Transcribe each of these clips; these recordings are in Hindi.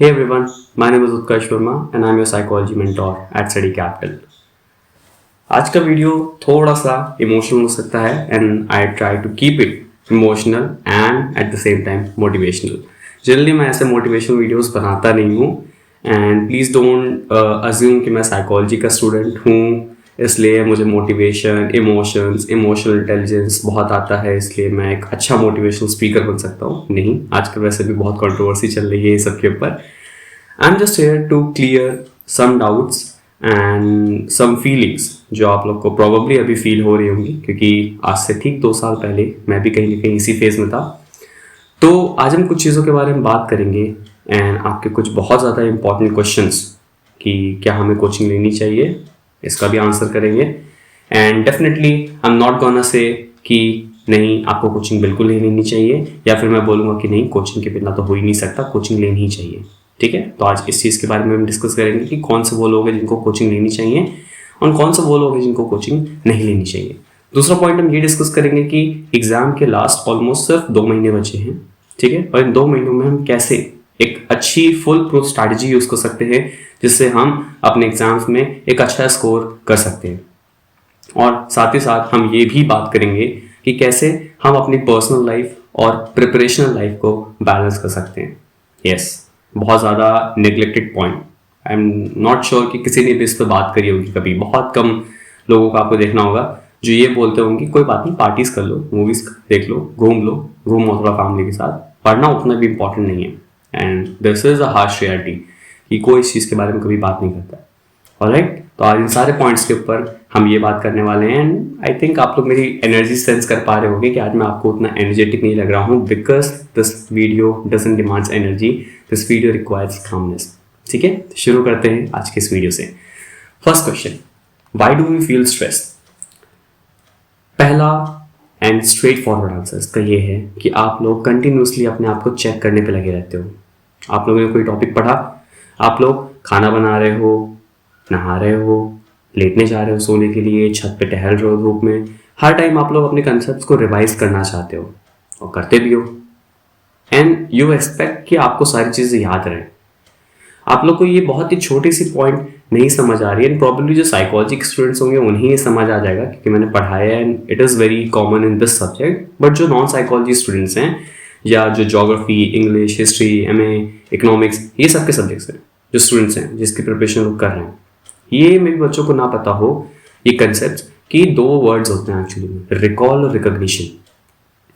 Hey everyone, my name is Utkarsh Verma and I'm your psychology mentor at Study Capital. आज का वीडियो थोड़ा सा इमोशनल हो सकता है and I try to keep it emotional and at the same time motivational. Generally मैं ऐसे मोटिवेशनल वीडियोस बनाता नहीं हूँ एंड प्लीज़ डोंट अज्यूम कि मैं साइकोलॉजी का स्टूडेंट हूँ इसलिए मुझे मोटिवेशन, इमोशंस, इमोशनल इंटेलिजेंस बहुत आता है इसलिए मैं एक अच्छा मोटिवेशनल स्पीकर बन सकता हूँ. नहीं, आजकल वैसे भी बहुत कंट्रोवर्सी चल रही है इस सब के ऊपर. I am just here to clear some doubts and some feelings जो आप लोग को प्रॉबली अभी फील हो रही होंगी, क्योंकि आज से ठीक 2 साल पहले मैं भी कहीं ना कहीं इसी फेज में था. तो आज हम कुछ चीज़ों के बारे में बात करेंगे एंड आपके कुछ बहुत ज़्यादा इंपॉर्टेंट क्वेश्चंस कि क्या हमें कोचिंग लेनी चाहिए, इसका भी आंसर करेंगे. And definitely I am not gonna say कि नहीं आपको कोचिंग बिल्कुल नहीं लेनी चाहिए, या फिर मैं बोलूँगा कि नहीं कोचिंग के बिना तो हो ही नहीं सकता, कोचिंग लेनी ही चाहिए. ठीक है, तो आज इस चीज़ के बारे में हम डिस्कस करेंगे कि कौन से वो लोग हैं जिनको कोचिंग लेनी चाहिए और कौन से वो लोग हैं जिनको कोचिंग नहीं लेनी चाहिए. दूसरा पॉइंट हम ये डिस्कस करेंगे कि एग्जाम के लास्ट ऑलमोस्ट सिर्फ 2 महीने बचे हैं. ठीक है, और इन 2 महीनों में हम कैसे एक अच्छी फुल प्रूफ स्ट्रैटेजी यूज कर सकते हैं जिससे हम अपने एग्जाम्स में एक अच्छा स्कोर कर सकते हैं. और साथ ही साथ हम ये भी बात करेंगे कि कैसे हम अपनी पर्सनल लाइफ और प्रिपरेशनल लाइफ को बैलेंस कर सकते हैं. यस, बहुत ज़्यादा neglected point. I am not sure कि किसी ने भी इस पर बात करी होगी कभी. बहुत कम लोगों को आपको देखना होगा जो ये बोलते होंगे कि कोई बात नहीं, पार्टीज कर लो, मूवीज देख लो, घूमो थोड़ा फैमिली के साथ, पढ़ना उतना भी इंपॉर्टेंट नहीं है. And this is a harsh reality कि कोई इस चीज़ के बारे में कभी बात नहीं करता. ऑलराइट, तो आज इन सारे पॉइंट्स के ऊपर हम ये बात करने वाले हैं. एंड आई थिंक आप लोग मेरी एनर्जी सेंस कर पा रहे होंगे कि आज मैं आपको उतना एनर्जेटिक नहीं लग रहा हूँ, because this video doesn't demands energy, this video requires calmness. ठीक है, शुरू करते हैं आज के इस वीडियो से. First question, why do we feel stress? पहला एंड स्ट्रेट फॉरवर्ड आंसर इसका ये है कि आप लोग कंटिन्यूसली अपने आप को चेक करने पे लगे रहते हो. आप लोगों ने कोई टॉपिक पढ़ा, आप लोग खाना बना रहे हो, नहा रहे हो, लेटने जा रहे हो सोने के लिए, छत पे टहल रहे हो धूप में, हर टाइम आप लोग अपने कंसेप्ट को रिवाइज करना चाहते हो और करते भी हो. एंड यू एक्सपेक्ट कि आपको सारी चीज़ें याद रहें. आप लोग को ये बहुत ही छोटी सी पॉइंट नहीं समझ आ रही है. एंड प्रॉब्लली जो साइकोलॉजी के स्टूडेंट्स होंगे उन्हें ये समझ आ जाएगा क्योंकि मैंने पढ़ाया है and it is very common in this subject. But जो नॉन साइकोलॉजी स्टूडेंट्स हैं या जो geography, English, history, MA, economics, ये सब के सब्जेक्ट्स हैं, जो स्टूडेंट्स हैं जिसकी प्रिपरेशन लोग कर रहे हैं, ये मेरे बच्चों को ना पता हो ये कंसेप्ट कि 2 वर्ड्स होते हैं एक्चुअली में, रिकॉल और रिकॉग्निशन.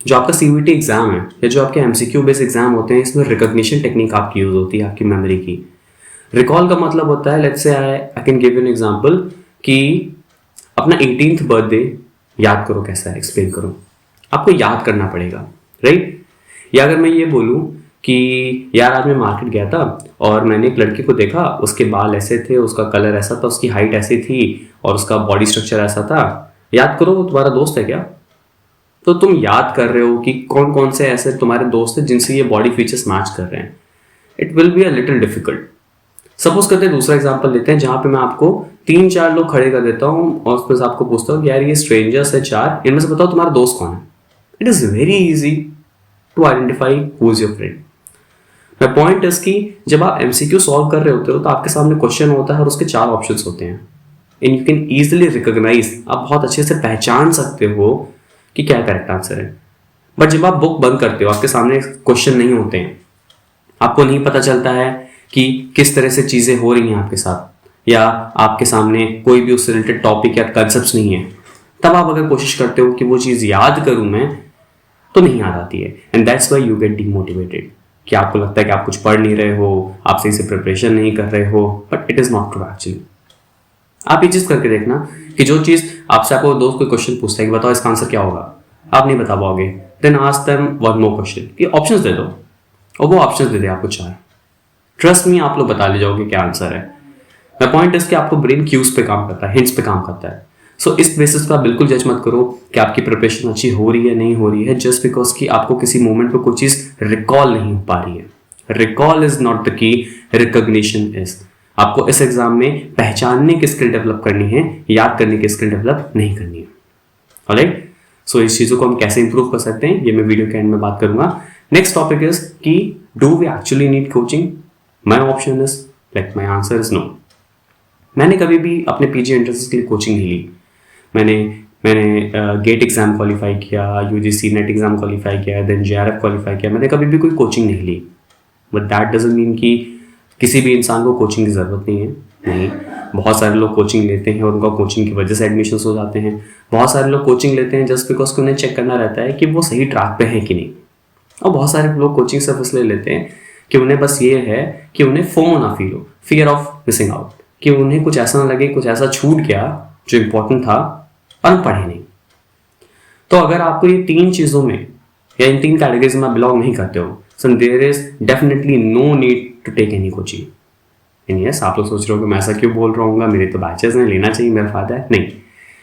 जो आपका सीयूईटी एग्जाम है या जो आपके एमसीक्यू बेस्ड एग्जाम होते हैं, इसमें रिकॉग्निशन टेक्निक आपकी यूज होती है, आपकी मेमोरी की. रिकॉल का मतलब होता है, let's say I can give you an example कि अपना 18th बर्थडे याद करो, कैसा है एक्सप्लेन करो. आपको याद करना पड़ेगा, राइट? या अगर मैं ये बोलूँ कि यार आज मैं मार्केट गया था और मैंने एक लड़की को देखा, उसके बाल ऐसे थे, उसका कलर ऐसा था, उसकी हाइट ऐसी थी और उसका बॉडी स्ट्रक्चर ऐसा था, याद करो वो तुम्हारा दोस्त है क्या? तो तुम याद कर रहे हो कि कौन कौन से ऐसे तुम्हारे दोस्त हैं जिनसे ये बॉडी फीचर्स मैच कर रहे हैं. It will be a little difficult. Suppose करते हैं दूसरा एग्जांपल लेते हैं जहां पे मैं आपको 3-4 लोग खड़े कर देता हूँ और उसमें से आपको पूछता हूँ कि यार ये स्ट्रेंजर्स है 4, इनमें से बताओ तुम्हारा दोस्त कौन है. It is very easy to identify who is your friend. My point is कि जब आप एमसीक्यू सॉल्व कर रहे होते हो तो आपके सामने क्वेश्चन होता है और उसके 4 ऑप्शंस होते हैं and you can easily recognise, आप बहुत अच्छे से पहचान सकते हो कि क्या करेक्ट आंसर है. बट जब आप बुक बंद करते हो, आपके सामने क्वेश्चन नहीं होते हैं, आपको नहीं पता चलता है कि किस तरह से चीजें हो रही हैं आपके साथ, या आपके सामने कोई भी उससे रिलेटेड टॉपिक या कंसेप्ट नहीं है, तब आप अगर कोशिश करते हो कि वो चीज याद करूं मैं, तो नहीं याद आती है. And that's why you get demotivated कि आपको लगता है कि आप कुछ पढ़ नहीं रहे हो, आप सही से प्रिपरेशन नहीं कर रहे हो. But it is not true actually. आप ये चीज करके देखना कि जो चीज आपसे आपको दोस्त कोई क्वेश्चन पूछता है कि बताओ इसका आंसर क्या होगा, आप नहीं बता पाओगे, then ask them one more question कि ऑप्शंस दे दो, और वो ऑप्शंस दे दे आपको 4. ट्रस्ट मी, आप लोग बता ले जाओगे क्या आंसर है. माय पॉइंट इज कि आपको ब्रेन क्यूज पे काम करता है, हिंट्स पे काम करता है. सो इस बेसिस पर आप बिल्कुल जज मत करो कि आपकी प्रिपरेशन अच्छी हो रही है नहीं हो रही है जस्ट बिकॉज कि आपको किसी मोमेंट पे कोई चीज रिकॉल नहीं हो पा रही है. Recall is not the key, recognition is. आपको इस एग्जाम में पहचानने की स्किल डेवलप करनी है, याद करने की स्किल डेवलप नहीं करनी है. ऑलराइट, सो इस चीजों को हम कैसे इंप्रूव कर सकते हैं ये मैं वीडियो के एंड में बात करूंगा. नेक्स्ट टॉपिक इज कि do we actually need coaching? My option is like my answer is no. मैंने कभी भी अपने पीजी एंट्रेंस के लिए कोचिंग नहीं ली। मैंने गेट एग्जाम क्वालिफाई किया, यूजीसी नेट एग्जाम क्वालिफाई किया, देन जेआरएफ क्वालिफाई किया। मैंने कभी भी कोई कोचिंग नहीं ली। बट दैट डजंट मीन कि किसी भी इंसान को कोचिंग की ज़रूरत नहीं है। नहीं, बहुत सारे लोग कोचिंग लेते हैं और उनका कोचिंग की वजह से एडमिशन हो जाते हैं। बहुत सारे लोग कोचिंग लेते हैं जस्ट बिकॉज उन्हें चेक करना रहता है कि वो सही ट्रैक पे है कि नहीं। और बहुत सारे लोग कोचिंग सिर्फ इसलिए लेते हैं कि उन्हें बस ये है कि उन्हें फोमो ना फील हो, फियर ऑफ मिसिंग आउट, कि उन्हें कुछ ऐसा ना लगे, कुछ ऐसा छूट गया जो इंपॉर्टेंट था और हम पढ़े नहीं। तो अगर आपको ये तीन चीज़ों में या इन तीन कैटेगरीज में बिलोंग नहीं करते हो, so there is definitely no need to take any coaching. Yes, आप लोग सोच रहे हो कि मैं ऐसा क्यों बोल रहा हूँ, मेरे तो बैचेस हैं, लेना चाहिए, मेरा फायदा है। नहीं,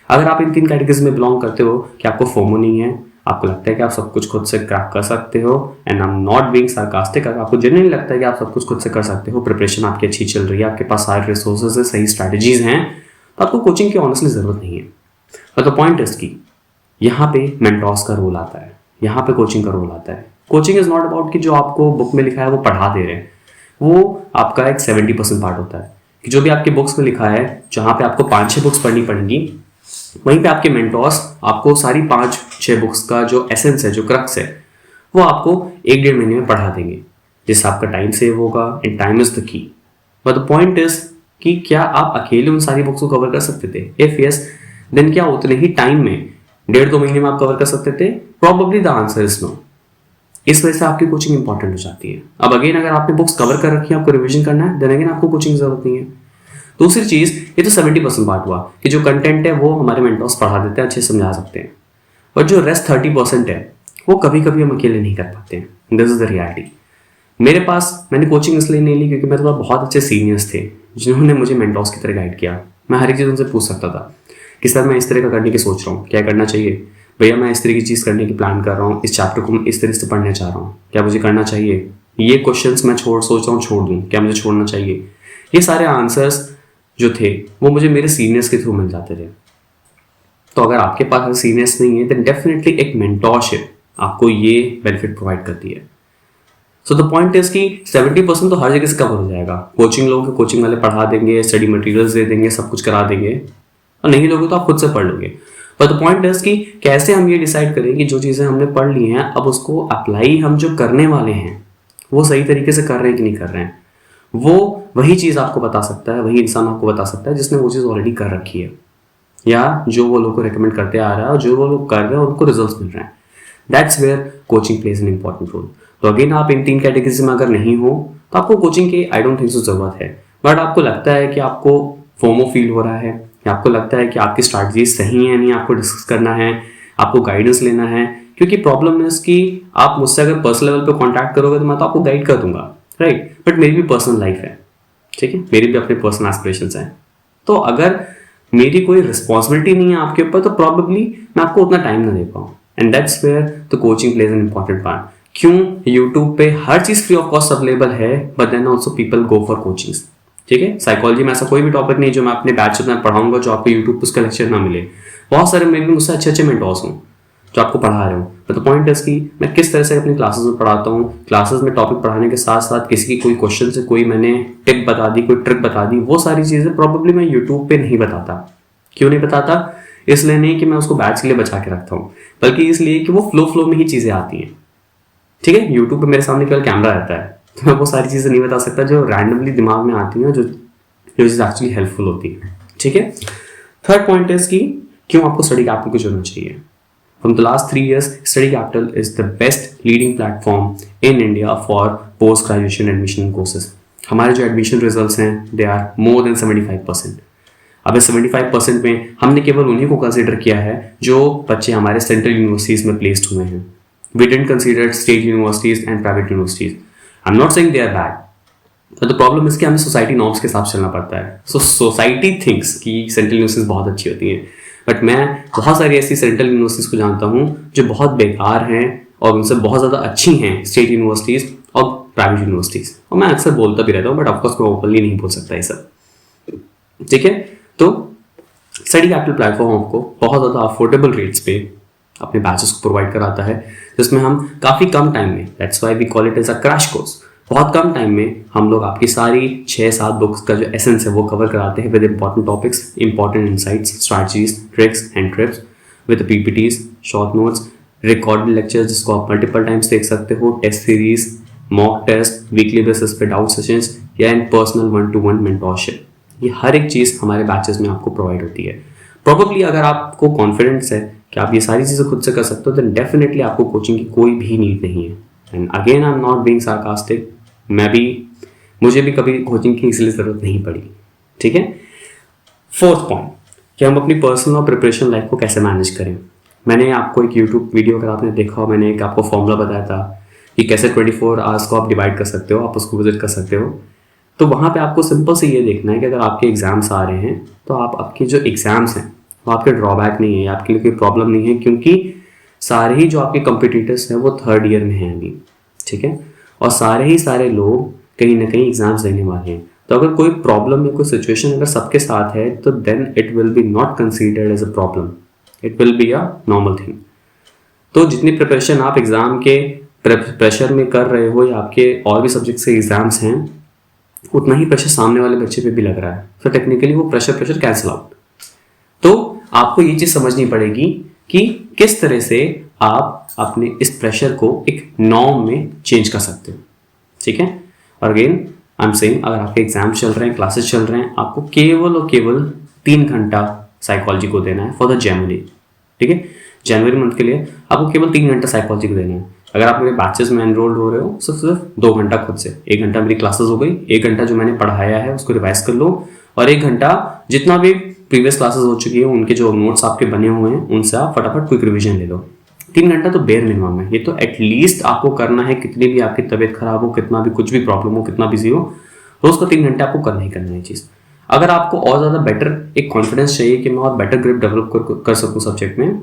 अगर आप इन तीन कैटेगरीज में बिलोंग करते हो कि आपको फोमो नहीं है, आपको लगता है कि आप सब कुछ खुद से क्रैक कर सकते हो, and I am not being sarcastic, अगर आपको जेन्युइनली लगता है कि आप सब कुछ खुद से कर सकते हो, प्रिपरेशन आपकी अच्छी चल रही है, आपके पास सारे रिसोर्सेज है, सही स्ट्रैटेजीज हैं, तो आपको कोचिंग की ऑनेस्टली जरूरत नहीं है। बट द पॉइंट इज की यहाँ पे मेंटोर्स का रोल आता है, यहाँ पे कोचिंग का रोल आता है। कोचिंग इज नॉट अबाउट कि जो आपको बुक में लिखा है वो पढ़ा दे रहे हैं, वो आपका एक 70% पार्ट होता है कि जो भी आपके बुक्स में लिखा है, जहाँ पे आपको 5-6 बुक्स पढ़नी पड़ेंगी, वहीं पे आपके मेंटोर्स आपको सारी 5-6 बुक्स का जो एसेंस है, जो क्रक्स है, वो आपको 1-1.5 महीने में पढ़ा देंगे, जिससे आपका टाइम सेव होगा, and time is the key. But the point is कि क्या आप अकेले उन सारी बुक्स को कवर कर सकते थे? इफ यस, देन क्या उतने ही टाइम में 1.5-2 महीने में आप कवर कर सकते थे? Probably the answer is no. इस वजह से आपकी कोचिंग इंपॉर्टेंट हो जाती है। अब अगेन अगर आपने बुक्स कवर कर रखी है, आपको रिवीजन करना है, देन अगेन आपको कोचिंग की जरूरत नहीं है। दूसरी चीज, ये तो 70% पार्ट हुआ कि जो कंटेंट है वो हमारे मेंटर्स पढ़ा देते हैं, अच्छे समझा सकते हैं, बट जो रेस्ट 30% है वो कभी कभी हम अकेले नहीं कर पाते हैं। This is the reality. मैंने कोचिंग इसलिए नहीं ली क्योंकि मेरे पास बहुत अच्छे सीनियर्स थे जिन्होंने मुझे मेंटर्स की तरह गाइड किया। मैं हर एक चीज़ उनसे पूछ सकता था कि सर मैं इस तरह का करने की सोच रहा हूँ, क्या करना चाहिए? भैया मैं इस तरह की चीज़ करने की प्लान कर रहा हूँ, इस चैप्टर को मैं इस तरह से पढ़ना चाह रहा हूँ, क्या मुझे करना चाहिए? ये क्वेश्चंस मैं सोच रहा हूँ छोड़ दूँ, क्या मुझे छोड़ना चाहिए? ये सारे आंसर्स जो थे वो मुझे मेरे सीनियर्स के थ्रू मिल जाते थे। तो अगर आपके पास सीनियर्स नहीं है, देन डेफिनेटली एक मेंटोरशिप आपको ये बेनिफिट प्रोवाइड करती है। सो द पॉइंट इज कि 70% तो हर जगह से कवर हो जाएगा। कोचिंग लोगे, कोचिंग वाले पढ़ा देंगे, स्टडी मटेरियल्स दे देंगे, सब कुछ करा देंगे, और नहीं लोगे तो आप खुद से पढ़ लोगे। पर द पॉइंट इज कि कैसे हम ये डिसाइड करें कि जो चीज़ें हमने पढ़ ली हैं, अब उसको अप्लाई हम जो करने वाले हैं वो सही तरीके से कर रहे हैं कि नहीं कर रहे हैं। वो वही चीज़ आपको बता सकता है, वही इंसान आपको बता सकता है जिसने वो चीज़ ऑलरेडी कर रखी है, या जो वो लोग को रिकमेंड करते आ रहा है और जो वो लोग कर रहे हैं उनको रिजल्ट्स मिल रहे हैं। That's where coaching plays an important role. तो अगेन आप इन तीन कैटेगरीज में अगर नहीं हो तो आपको कोचिंग की आई डोंट थिंक सो जरूरत है। बट आपको लगता है कि आपको फोमो फील हो रहा है, या आपको लगता है कि आपकी स्ट्रैटेजी सही है नहीं, आपको डिस्कस करना है, आपको गाइडेंस लेना है, क्योंकि प्रॉब्लम इज कि आप मुझसे अगर पर्सनल लेवल पे कांटेक्ट करोगे तो मैं तो आपको गाइड कर दूंगा, राइट? बट मेरी भी पर्सनल लाइफ है, ठीक है, मेरी भी अपने पर्सनल एस्पिरेशंस हैं। तो अगर मेरी कोई रिस्पॉन्सिबिलिटी नहीं है आपके ऊपर, तो प्रॉब्लली मैं आपको उतना टाइम ना दे पाऊँ, and that's where the coaching plays an important part. क्यों यूट्यूब पे हर चीज़ फ्री ऑफ कॉस्ट अवेलेबल है, but then also people go for coachings, ठीक है? साइकोलॉजी में ऐसा कोई भी टॉपिक नहीं जो मैं अपने बैच में पढ़ाऊंगा जो आपको यूट्यूब पर उसका लेक्चर ना मिले। बहुत सारे मे भी मुझसे अच्छे अच्छे मेंटोर्स हों जो आपको पढ़ा रहे हो, बट द पॉइंट इज कि मैं किस तरह से अपनी क्लासेस में पढ़ाता हूँ। क्लासेस में टॉपिक पढ़ाने के साथ साथ किसी की कोई क्वेश्चन से कोई मैंने टिप बता दी, कोई ट्रिक बता दी, वो सारी चीज़ें प्रॉब्लली मैं यूट्यूब पे नहीं बताता। क्यों नहीं बताता? इसलिए नहीं कि मैं उसको बैच के लिए बचा के रखता हूँ, बल्कि इसलिए कि वो फ्लो में ही चीज़ें आती हैं, ठीक है? यूट्यूब पे मेरे सामने केवल कैमरा रहता है, तो मैं वो सारी चीज़ें नहीं बता सकता जो रैंडमली दिमाग में आती हैं, जो चीज़ एक्चुअली हेल्पफुल होती है, ठीक है? थर्ड पॉइंट इज कि क्यों आपको स्टडी कैपिटल को चुनना चाहिए। From the last 3 years, Study Capital is the best leading platform in India for post-graduation admission courses. हमारे जो एडमिशन रिजल्ट्स हैं दे आर मोर देन 75%। अब इस 75% में हमने केवल उन्हीं को कंसिडर किया है जो बच्चे हमारे सेंट्रल यूनिवर्सिटीज़ में प्लेस्ड हुए हैं। We didn't consider state universities and private universities. I'm not saying they are bad, but the problem is कि हमें सोसाइटी नॉर्म्स के साथ चलना पड़ता है। सो सोसाइटी थिंक्स कि सेंट्रल यूनिवर्सिटीज़ बहुत अच्छी होती हैं, बट मैं बहुत सारी ऐसी सेंट्रल यूनिवर्सिटीज़ को जानता हूँ जो बहुत बेकार हैं और उनसे बहुत ज़्यादा अच्छी हैं स्टेट यूनिवर्सिटीज़ और प्राइवेट यूनिवर्सिटीज़। और मैं अक्सर बोलता भी रहता हूँ, बट ऑफकोर्स मैं ओपनली नहीं बोल सकता ये सब, ठीक है? तो स्टडी कैपिटल प्लेटफॉर्म आपको बहुत ज़्यादा अफोर्डेबल रेट्स पे अपने बैचेस को प्रोवाइड कराता है, जिसमें हम काफ़ी कम टाइम में, that's why we call it as a crash course, बहुत कम टाइम में हम लोग आपकी सारी 6-7 बुक्स का जो एसेंस है वो कवर कराते हैं with important topics, important insights, strategies, tricks and trips with PPTs, short notes, recorded lectures जिसको आप मल्टीपल टाइम्स देख सकते हो, test series, mock test, weekly basis पे डाउट सेशंस या इन पर्सनल 1-to-1 मेंटोरशिप। ये हर एक चीज़ हमारे बैचेस में आपको प्रोवाइड होती है। प्रोबेबली अगर आपको कॉन्फिडेंस है कि आप ये सारी चीज़ें खुद से कर सकते हो, देन डेफिनेटली आपको कोचिंग की कोई भी नीड नहीं है। And again I am not being sarcastic, मुझे भी कभी कोचिंग की इसलिए ज़रूरत नहीं पड़ी। ठीक है। फोर्थ पॉइंट कि हम अपनी पर्सनल और प्रिपरेशन लाइफ को कैसे मैनेज करें। मैंने आपको एक यूट्यूब वीडियो अगर आपने देखा हो, मैंने एक आपको फॉर्मूला बताया था कि कैसे 24 आवर्स को आप डिवाइड कर सकते हो, आप उसको विजिट कर सकते हो। तो वहाँ पे आपको सिंपल से ये देखना है कि अगर आपके एग्जाम्स आ रहे हैं तो आप आपके जो एग्जाम्स हैं वो आपके ड्रॉबैक नहीं है, आपके लिए कोई प्रॉब्लम नहीं है, क्योंकि सारे ही जो आपके कंपिटिटर्स हैं वो 3rd ईयर में हैं अभी। ठीक है। और सारे ही सारे लोग कहीं ना कहीं एग्जाम्स देने वाले हैं। तो अगर कोई प्रॉब्लम या कोई सिचुएशन अगर सबके साथ है तो then it will be not considered as a problem, it will be a normal thing. तो जितनी प्रिपरेशन आप एग्जाम के प्रेशर में कर रहे हो या आपके और भी सब्जेक्ट से एग्जाम्स हैं, उतना ही प्रेशर सामने वाले बच्चे पे भी लग रहा है। तो टेक्निकली वो प्रेशर कैंसिल आउट। तो आपको ये चीज समझनी पड़ेगी कि किस तरह से आप अपने इस प्रेशर को एक नॉर्म में चेंज कर सकते हो। ठीक है। और अगेन आई एम सेइंग, अगर आपके एग्जाम चल रहे हैं, क्लासेस चल रहे हैं, आपको केवल और केवल 3 घंटा साइकोलॉजी को देना है फॉर द जनवरी। ठीक है। जनवरी मंथ के लिए आपको केवल 3 घंटा साइकोलॉजी को देना है। अगर आप मेरे बैचेस में एनरोल्ड हो रहे हो सिर्फ 2 घंटा खुद से, 1 घंटा मेरी क्लासेस हो गई, 1 घंटा जो मैंने पढ़ाया है उसको रिवाइज कर लो, और 1 घंटा जितना भी प्रीवियस क्लासेस हो चुकी है उनके जो नोट्स आपके बने हुए हैं उनसे आप फटाफट क्विक रिवीजन ले लो। 3 घंटा तो बेयर मिनिमम है। ये तो एटलीस्ट आपको करना है, कितनी भी आपकी तबीयत खराब हो, कितना भी कुछ भी प्रॉब्लम हो, कितना बिजी हो, रोज को 3 घंटे आपको करना ही करना है चीज़। अगर आपको और ज़्यादा बेटर एक कॉन्फिडेंस चाहिए कि मैं और बेटर ग्रिप डेवलप कर सकूँ सब्जेक्ट में,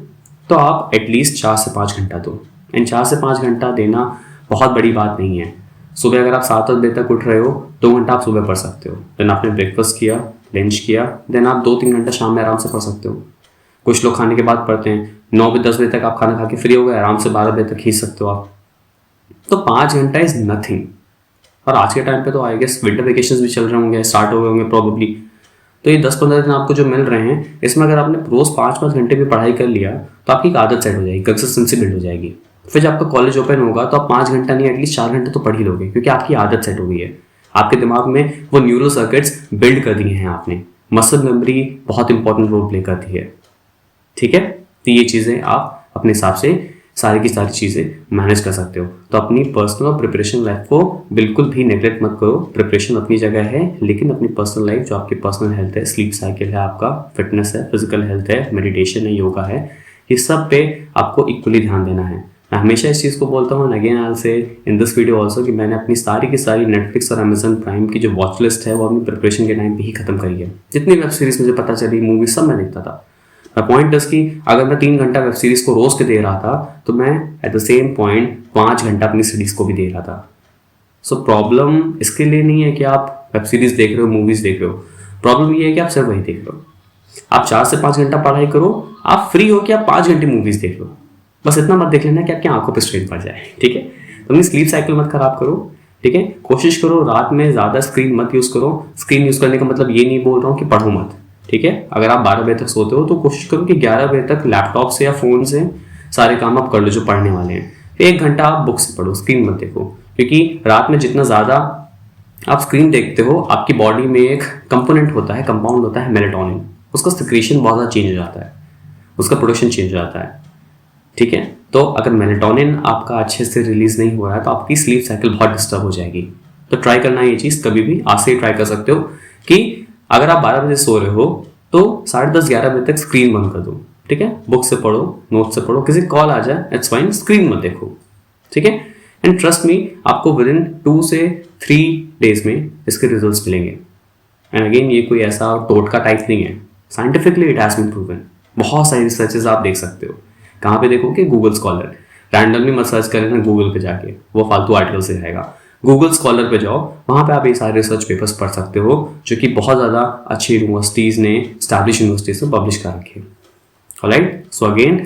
तो आप एटलीस्ट 4 से 5 घंटा दो। एंड 4 से 5 घंटा देना बहुत बड़ी बात नहीं है। सुबह अगर आप 7 बजे तक उठ रहे हो, 2 घंटा आप सुबह पढ़ सकते हो, देन आपने ब्रेकफास्ट किया, लंच किया, देन आप 2-3 घंटा शाम में आराम से पढ़ सकते हो। कुछ लोग खाने के बाद पढ़ते हैं, 9 बजे 10 बजे तक आप खाना खा के फ्री हो गए, आराम से 12 बजे तक खींच सकते हो आप। तो 5 घंटा इज नथिंग। और आज के टाइम पे तो आई गेस विंटर वेकेशंस भी चल रहे होंगे, स्टार्ट हो गए होंगे प्रॉब्ली। तो ये 10-15 दिन आपको जो मिल रहे हैं, इसमें अगर आपने रोज 5-5 घंटे भी पढ़ाई कर लिया तो आपकी एक आदत सेट हो जाएगी, कंसिस्टेंसी बिल्ड हो जाएगी। फिर जब आपका कॉलेज ओपन होगा तो आप 5 घंटा नहीं एटलीस्ट 4 घंटे तो पढ़ ही लोगे, क्योंकि आपकी आदत सेट हो गई है। आपके दिमाग में वो न्यूरल सर्किट्स बिल्ड कर दिए हैं आपने। मसल मेमोरी बहुत इंपॉर्टेंट रोल प्ले करती है। ठीक है। तो ये चीज़ें आप अपने हिसाब से सारी की सारी चीज़ें मैनेज कर सकते हो। तो अपनी पर्सनल और प्रिपरेशन लाइफ को बिल्कुल भी नेग्लेक्ट मत करो। प्रिपरेशन अपनी जगह है, लेकिन अपनी पर्सनल लाइफ, जो आपकी पर्सनल हेल्थ है, स्लीप साइकिल है, आपका फिटनेस है, फिजिकल हेल्थ है, मेडिटेशन है, योगा है, ये सब पे आपको इक्वली ध्यान देना है। मैं हमेशा इस चीज़ को बोलता हूँ, again I will say in this video also, कि मैंने अपनी सारी की सारी नेटफ्लिक्स और अमेजन प्राइम की जो वॉच लिस्ट है वो अपनी प्रिपरेशन के टाइम पे ही खत्म करी है। जितनी वेब सीरीज मुझे पता चली, मूवी, सब मैं देखता था। पॉइंट इज कि अगर मैं 3 घंटा वेब सीरीज को रोज के दे रहा था तो मैं एट द सेम पॉइंट 5 घंटा अपनी स्टडीज को भी दे रहा था। सो प्रॉब्लम इसके लिए नहीं है कि आप वेब सीरीज देख रहे हो, मूवीज देख रहे हो। प्रॉब्लम ये है कि आप सिर्फ वही देख रहे हो। आप 4 से 5 घंटा पढ़ाई करो, आप फ्री हो कि आप 5 घंटे मूवीज देख लो। बस इतना मत देख लेना कि आपकी आंखों पर स्ट्रेन पड़ जाए। ठीक है। तो अपनी स्लीप साइकिल मत खराब करो। ठीक है। कोशिश करो रात में ज़्यादा स्क्रीन मत यूज़ करो। स्क्रीन यूज़ करने का मतलब ये नहीं बोल रहा हूँ कि पढ़ो मत। ठीक है। अगर आप 12 बजे तक सोते हो तो कोशिश करो कि 11 बजे तक लैपटॉप से या फ़ोन से सारे काम आप कर लो जो पढ़ने वाले हैं। 1 घंटा आप बुक से पढ़ो, स्क्रीन मत देखो, क्योंकि रात में जितना ज़्यादा आप स्क्रीन देखते हो, आपकी बॉडी में एक कंपोनेंट होता है, कंपाउंड होता है मेलेटोनिन, उसका सिक्रीशन बहुत ज़्यादा चेंज हो जाता है, उसका प्रोडक्शन चेंज हो जाता है। ठीक है। तो अगर मेलेटोनिन आपका अच्छे से रिलीज नहीं हो रहा है तो आपकी स्लीप साइकिल बहुत डिस्टर्ब हो जाएगी। तो ट्राई करना ये चीज़ कभी भी, आज से ही ट्राई कर सकते हो कि अगर आप 12 बजे सो रहे हो तो 10:30-11 बजे तक स्क्रीन बंद कर दो। ठीक है। बुक से पढ़ो, नोट से पढ़ो, किसी कॉल आ जाए इट्स फाइन, स्क्रीन मत देखो। ठीक है। एंड ट्रस्ट मी, आपको विद इन 2 से 3 डेज में इसके रिजल्ट्स मिलेंगे। एंड अगेन ये कोई ऐसा टोटका टाइप नहीं है, scientifically it has been proven. बहुत सारी रिसर्चेज आप देख सकते हो। कहाँ पे देखो कि गूगल स्कॉलर, रैंडमली मत सर्च करें ना गूगल पे जाके, वो फालतू आर्टिकल से आएगा। गूगल स्कॉलर पे जाओ, वहाँ पे आप ये सारे रिसर्च पेपर्स पढ़ सकते हो जो कि बहुत ज़्यादा अच्छी यूनिवर्सिटीज़ ने, एस्टैब्लिश यूनिवर्सिटीज़ ने पब्लिश कर रखे हैं। Alright. So again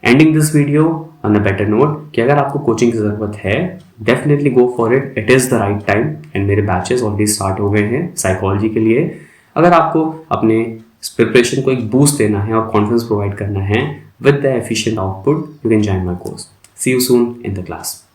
ending this video on a better note कि अगर आपको कोचिंग की ज़रूरत है, definitely go for it, it is the right time. And मेरे बैचेस ऑलरेडी स्टार्ट हो गए हैं साइकोलॉजी के लिए। अगर आपको अपने प्रिपरेशन को एक बूस्ट देना है और कॉन्फिडेंस प्रोवाइड करना है with the efficient output, you can join my course. See you soon in the class.